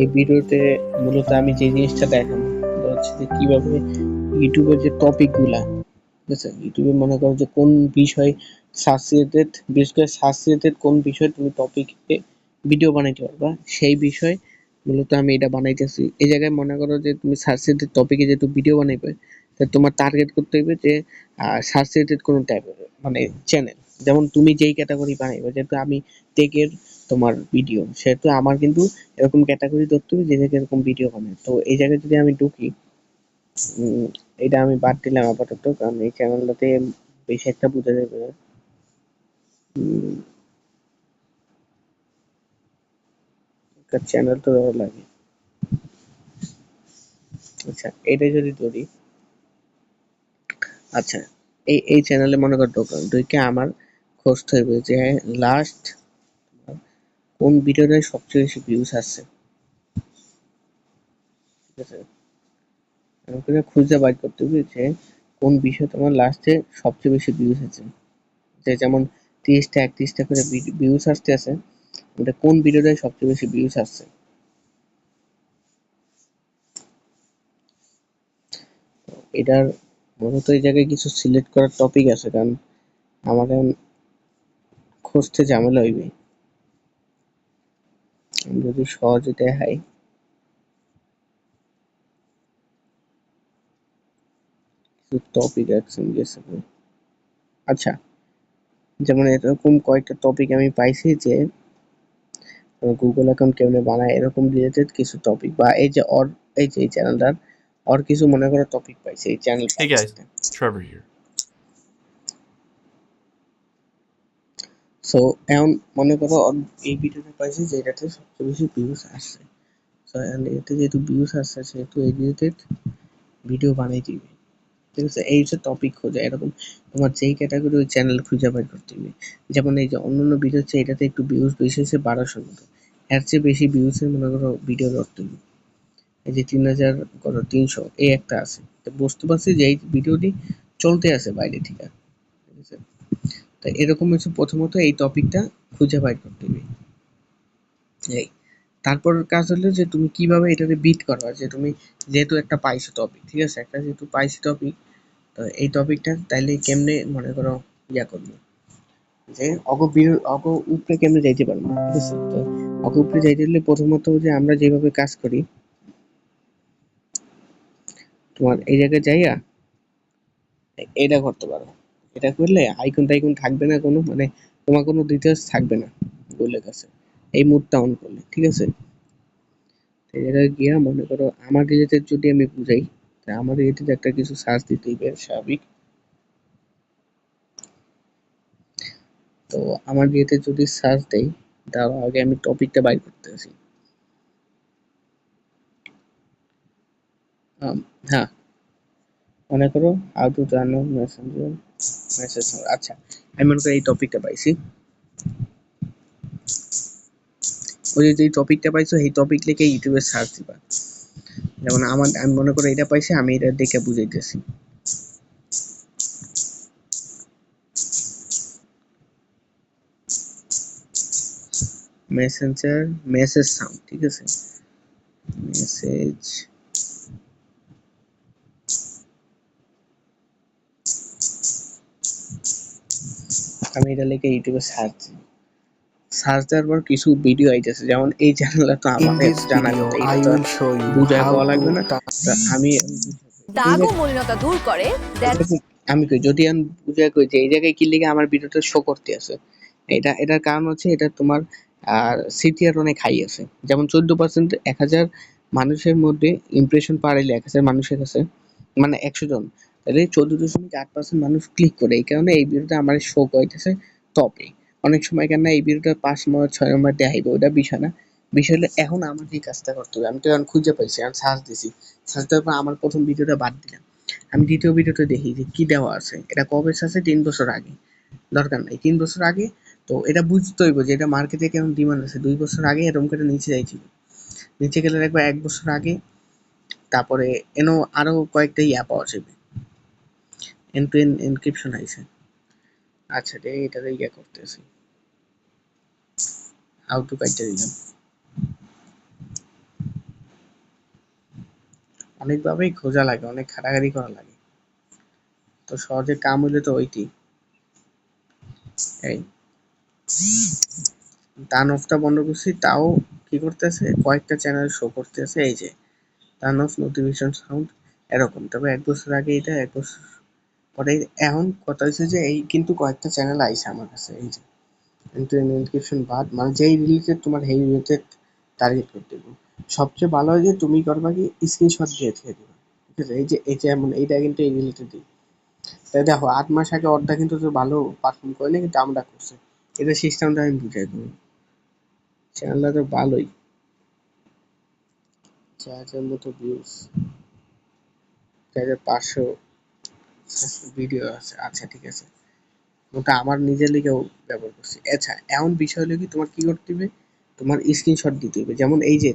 এই ভিডিওতে মূলত আমি যে জিনিসটা দেখাবো সেটা হচ্ছে যে কিভাবে ইউটিউবের যে টপিক গুলা, ঠিক আছে, ইউটিউবে মনে করো যে কোন বিষয় সার্চ রিলেটেড, বিশেষ করে সার্চ রিলেটেড কোন বিষয় তুমি টপিকে ভিডিও বানাইতে পারবা, সেই বিষয় মূলত আমি এটা বানাইতেছি। এই জায়গায় মনে করো যে তুমি সার্চ রিলেটেড টপিকে যেহেতু ভিডিও বানাইবে, তা তোমার টার্গেট করতে হবে যে সার্চ রিলেটেড কোনো টাইপের মানে চ্যানেল। যেমন তুমি যেই ক্যাটাগরি বানাইবে, যেহেতু আমি টেকের তোমার ভিডিও, সেহেতু আমার কিন্তু এরকম ক্যাটাগরি ধরতে হবে যে থেকে এরকম ভিডিও বানায়। তো এই জায়গায় যদি আমি ঢুকি, এটা আমি বাদ দিলাম আপাতত, কারণ এই চ্যানেলটাতে বেশি একটা বোঝা যাবে না। একটা চ্যানেল তো দেওয়া লাগে। আচ্ছা, এটা যদি ধরি, আচ্ছা, এই চ্যানেলে মনে কর ঢোকাম, ঢুকে আমার খুঁজতে হবে যে লাস্ট কোন ভিডিওটায় সবচেয়ে বেশি ভিউজ আসছে, ঠিক আছে। আমাকে খুঁজে বাইর করতে হবে যে কোন বিষয় তোমার লাস্টে সবচেয়ে বেশি ভিউজ আছে। যে যেমন 30টা 31টা করে ভিউজ আসতে আছে, ওটা কোন ভিডিওটায় সবচেয়ে বেশি ভিউজ আসছে। এটার মূলত এই জায়গায় কিছু সিলেক্ট করার টপিক আছে, কারণ আমার এখন খুঁজতে ঝামেলা হইবে। আমি যদি সহজে দেখাই, কিছু টপিক আছে গেছে। আচ্ছা, যেমন এরকম কয়েকটা টপিক আমি পাইছি যে গুগল অ্যাকাউন্ট কেমনে বানায়, এরকম রিলেটেড কিছু টপিক, বা এই যে অর, এই যে এই চ্যানেলটার অর কিছু মনে করো টপিক পাইছে এই channel Hey guys, Trevor here. So এখন মনে করো এই ভিডিওটা পাইছি যে এটাতে সবচেয়ে বেশি ভিউজ আসছে। সো এতে যেহেতু ভিউজ আসছে, সেহেতু এই রিলেটেড ভিডিও বানাই দিবে, ঠিক আছে। এই হচ্ছে টপিক খোঁজা, এরকম তোমার যেই ক্যাটাগরি ওই চ্যানেল খুঁজে বের করতে হবে। যেমন এই যে অন্যান্য ভিডিও হচ্ছে এটাতে একটু ভিউজ বেশি হচ্ছে 1200 মতো, এর চেয়ে বেশি ভিউজের মনে করো ভিডিও ধরতে হবে। এই যে 3000 করো 300, এই একটা আছে, তো বুঝতে পারছি যে এই ভিডিওটি চলতে আছে বাইরে থেকে, ঠিক আছে। তো এরকম হচ্ছে প্রথমত এই টপিকটা খুঁজে বাইর করতে হবে। এই তারপর কাজ হলো যে তুমি কিভাবে এটাকে বিট করবা, যে তুমি যেহেতু একটা পাইছো টপিক, ঠিক আছে, একটা যেহেতু পাইছি টপিক, তো এই টপিকটা তাইলে কেমনে মনে করো ইয়া করবো, যে অগ উপরে কেমনে যাইতে পারবো, ঠিক আছে। তো অগ উপরে যাইতে হলে প্রথমত যে আমরা যেভাবে কাজ করি, তোমার এই জায়গায় যাইয়া এটা করতে পারো। এটা করলে আইকন টাইকন থাকবে না কোনো, মানে তোমার কোনো ডিটেলস থাকবে না গুগলের কাছে, এই মুডটা অন করলে, ঠিক আছে। তো এই জায়গায় গিয়া মনে করো আমার রিলেটেড যদি আমি বুঝাই, তা আমার রিলেটেড একটা কিছু সার্চ দিতেই হবে স্বাভাবিক। তো আমার রিলেটেড যদি সার্চ দেই, তার আগে আমি টপিকটা বাইর করতে আসি। হ্যাঁ, মনে করো how to turn on Messenger message. আচ্ছা, আমি মনে করি এই টপিকটা পাইছি। ওই যে টপিকটা পাইছো এই টপিক লিখে ইউটিউবে সার্চ দিবা। যেমন আমি মনে করি এটা পাইছি, আমি এটা দেখে বুঝাইতেছি। মেসেঞ্জার মেসেজ সাউন্ড, ঠিক আছে, মেসেজ। আমি এটা লিখে ইউটিউবে সার্চ সার্চ দেওয়ার পর কিছু ভিডিও আইতেছে, যেমন এই চ্যানেলটা তো In আমার this জানা video, কথা, এটা I তো will show you বুঝায় how পাওয়া to লাগবে না। তা আমি দাগ ও মলিনতা দূর করে। আমি কই যদি আমি বুঝায় কই যে এই জায়গায় কি লিখে আমার ভিডিওটা শো করতে আছে, এটার কারণ হচ্ছে এটা তোমার সিটিআর অনেক হাই আছে। যেমন 14% 1000 মানুষের মধ্যে ইমপ্রেশন পাইলে 1000 মানুষের কাছে, মানে 100 জন, তাহলে 14.8% মানুষ ক্লিক করে। এই কারণে এই ভিডিওটা আমার শো করতেছে টপে। অনেক সময় কেন এই ভিডিওটা 5 নম্বর 6 নম্বর দেখাইবে, ওটা বিষয় না। বিষয় হলো এখন আমাকে এই কাজটা করতে হবে। আমি তো এখন খুঁজে পাইছি, আমি সার্চ দিছি, সার্চ দেওয়ার পর আমার প্রথম ভিডিওটা বাদ দিলাম। আমি দ্বিতীয় ভিডিওতে দেখি যে কি দেওয়া আছে, এটা কবে আছে 3 বছর আগে, দরকার নাই 3 বছর আগে। তো এটা বুঝতে হইব যে এটা মার্কেটে কেমন ডিমান্ড আছে। 2 বছর আগে এরকম করে নিচে যাইছিল, নিচে গেলে দেখবা 1 বছর আগে। তারপরে এনো আরো কয়েকটা ইয়া পাওয়া যাবে, এন্ড টু এন্ড এনক্রিপশন আইছে। আচ্ছা, এটাতে ইয়া করতেছি। আউটো কাইটা দিলাম। অনেকভাবেই খোঁজা লাগে, অনেক ঘাটাঘাটি করা লাগে, তো সহজে কাম হইলে তো ওইটি। এই টার্ন অফটা বন্ধ করছি, তাও কি করতেছে, কয়েকটা চ্যানেল শো করতেছে, এই যে টার্ন অফ নোটিফিকেশন সাউন্ড এরকম। তবে 1 বছর আগে এটা, 1 বছর পরে। এখন কথা হচ্ছে যে এই কিন্তু কয়েকটা চ্যানেল আইছে আমার কাছে, এই যে কিন্তু নোটিফিকেশন বাদ, মানে যেই রিলেটেড তোমার সেই রিলেটেড টার্গেট করতে দেবো। সবচেয়ে ভালো হয় যে তুমি করবা কি, স্ক্রিনশট দিয়ে দিয়ে দিবা, ঠিক আছে? এই যে এমন এইটা কিন্তু এই রিলেটেড। তাই দেখো 8 মাস আগে অর্ধা কিন্তু তো ভালো পারফর্ম করেনি, কিন্তু আমরা করছি। এটা সিস্টেমটা আমি বুঝাই দেবো। চ্যানেলটা তো ভালোই, 4,000 মতো ভিউজ, 4,500 ভিডিও আছে। আচ্ছা ঠিক আছে, ওটা আমার নিজের লিগেও ব্যবহার করছি। আচ্ছা এমন বিষয় হলো কি, তোমার কি করতে হবে, তোমার স্ক্রিনশট দিতে হবে। যেমন এই যে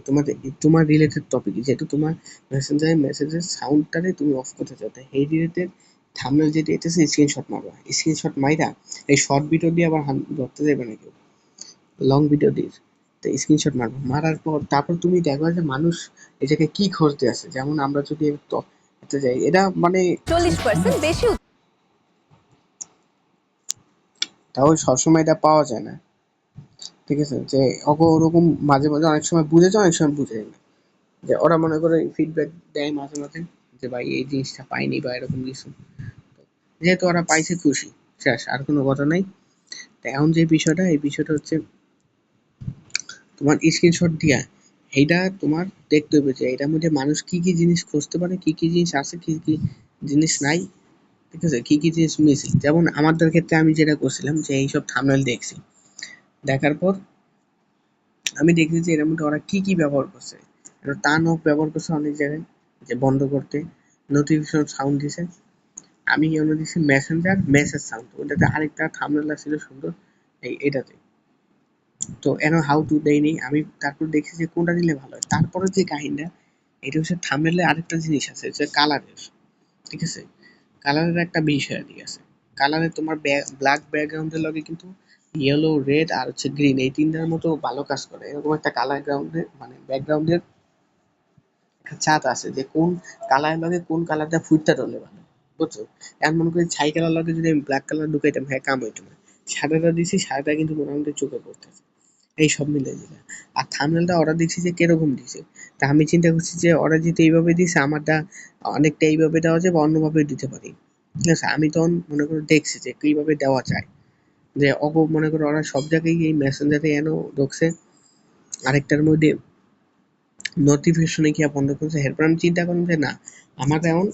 তোমার রিলেটেড টপিক, যেহেতু তোমার মেসেঞ্জারে মেসেজের সাউন্ডটারে তুমি অফ করতে চাও, তাই এই রিলেটেড থাম্বনেল যেটা এটাছে স্ক্রিনশট মারবা। স্ক্রিনশট মাইরা এই শর্ট ভিডিও দিয়ে আবার ধরতে যাবে না কেউ, লং ভিডিও দিয়ে। তো স্ক্রিনশট মারবো, মারার পর তারপর তুমি দেখবা যে মানুষ এই জায়গায় কি খুঁজতে আছে। যেমন আমরা যদি এতে যাই, এটা মানে 40% বেশি তাও সবসময় এটা পাওয়া যায় না, ঠিক আছে? যে ওরকম মাঝে মাঝে অনেক সময় বুঝে যায়, অনেক সময় বুঝে না। যে ওরা মনে করে ফিডব্যাক দেয় মাঝে মাঝে, যে ভাই এই জিনিসটা পাইনি বা এরকম কিছু। যেহেতু ওরা পাইছে খুশি, শেষ, আর কোনো কথা নাই। তো এখন যে বিষয়টা, এই বিষয়টা হচ্ছে তোমার স্ক্রিনশট দিয়া এইটা তোমার দেখতে হবে যে এটার মধ্যে মানুষ কি কি জিনিস খুঁজতে পারে, কি কি জিনিস আছে, কি কি জিনিস নাই, ঠিক আছে? কি কি জিনিস মিসিং। যেমন আমাদের ক্ষেত্রে আমি যেটা করছিলাম, যে এইসব থাম্বনেল দেখছি, দেখার পর আমি দেখছি যে এর মধ্যে ওরা কি কি ব্যবহার করছে। টার্ন অফ ব্যবহার করছে অনেক জায়গায়, যে বন্ধ করতে। নোটিফিকেশন সাউন্ড দিছে। আমি এমন দিছি মেসেঞ্জার মেসেজ সাউন্ড, ওটাতে আরেকটা থাম্বনেল ছিল সুন্দর, এটাতে। তো এন হাউ টু দেয়নি আমি, তারপর দেখছি যে কোনটা দিলে ভালো হয়। তারপরে যে কাহিনীটা, এটা হচ্ছে থাম্বনেলে আরেকটা জিনিস আছে, যে কালারের, ঠিক আছে? কালারের একটা বিষয় ঠিক আছে। কালারে তোমার ব্ল্যাক ব্যাকগ্রাউন্ডের লগে কিন্তু ইয়েলো, রেড আর হচ্ছে গ্রিন, এই তিনটার মতো ভালো কাজ করে। এরকম একটা কালার গ্রাউন্ডে মানে ব্যাকগ্রাউন্ডের একটা চার্ট আছে, যে কোন কালারের লগে কোন কালারটা ফুটটা ধরলে ভালো, বুঝছো? এখন মনে করি ছাই কালার লগে যদি আমি ব্ল্যাক কালার ঢুকাইতাম, হ্যাঁ কাম হইতো না। সাদাটা দিছি, সাদাটা কিন্তু মোটামুটি চোখে পড়তেছে। এই সব মিলে দিলে। আর থাম্বনেলটা অর্ডার দিচ্ছি যে কিরকম দিছে। তা আমি চিন্তা করছি যে ওরা যেহেতু এইভাবে দিছে, আমারটা অনেকটা এইভাবে দেওয়া যায় বা অন্যভাবে দিতে পারি। ঠিক আছে? আমি তখন মনে করে দেখছি যে কিভাবে দেওয়া যায়। যে মনে করো ওরা সব জায়গায় এই মেসেঞ্জারে এনো ঢুকছে, আরেকটার মধ্যে নোটিফিকেশনে গিয়া বন্ধ করছে। এরপর আমি চিন্তা করলাম যে না, আমার এখন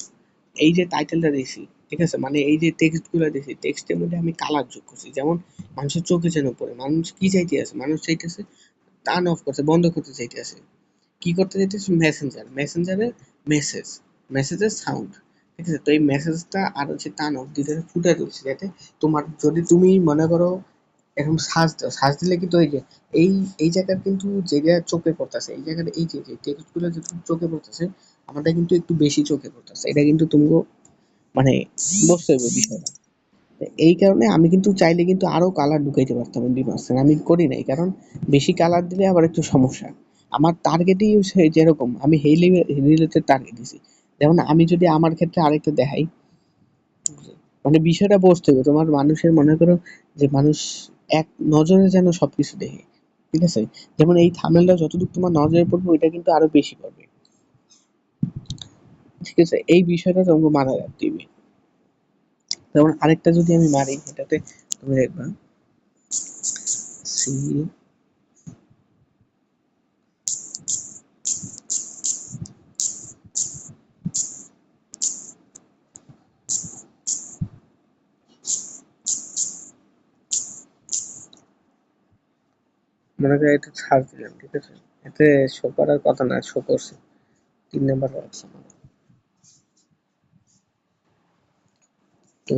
এই যে টাইটেলটা দিছি, ঠিক আছে, মানে এই যে টেক্সট গুলো দিছি, টেক্সটের মধ্যে আমি কালার যোগ করছি। যেমন মানুষের চোখে যেন পড়ে, মানুষ কি চাইতে আছে, মানুষ চাইতেছে টার্ন অফ করছে, বন্ধ করতে চাইতেছে। কি করতে চাইতেছে, মেসেঞ্জারে মেসেজ, মেসেজের সাউন্ড, ঠিক আছে? তো এই মেসেজটা আর হচ্ছে টার্ন অফ দুইটা ফুটে তুলছি, যাতে তোমার যদি তুমি মনে করো এরকম সার্চ দাও, সার্চ দিলে কিন্তু ওই যে এই এই জায়গার কিন্তু যেটা চোখে পড়তেছে, এই জায়গাটা এই যে টেক্সট গুলো যেটা চোখে পড়তেছে, আমারটা কিন্তু একটু বেশি চোখে পড়তেছে। এটা কিন্তু তুমি মানে বুঝতে হবে বিষয়টা। এই কারণে আমি কিন্তু চাইলে কিন্তু আরো কালার ঢুকাইতে পারতাম ডিমার্সে, আমি করি নাই, কারণ বেশি কালার দিলে আবার একটু সমস্যা। আমার টার্গেটই যেরকম আমি সেই রিলেটেড টার্গেট দিছি। যেমন আমি যদি আমার ক্ষেত্রে আরেকটা দেখাই, মানে বিষয়টা বুঝতে হবে তোমার, মানুষের মনে করো যে মানুষ এক নজরে যেন সবকিছু দেখে, ঠিক আছে? যেমন এই থামেলটা যতটুকু তোমার নজরে পড়বে, ওইটা কিন্তু আরো বেশি পড়বে, ঠিক আছে? এই বিষয়টা তোমাকে মাথায় রাখতে হবে। যেমন আরেকটা যদি আমি মারি, এটাতে তুমি দেখবা সি, মনে করো এটা ছাড় দিলাম, ঠিক আছে? এতে শো করার কথা না, শো করছে 3 নাম্বার অপশন। তো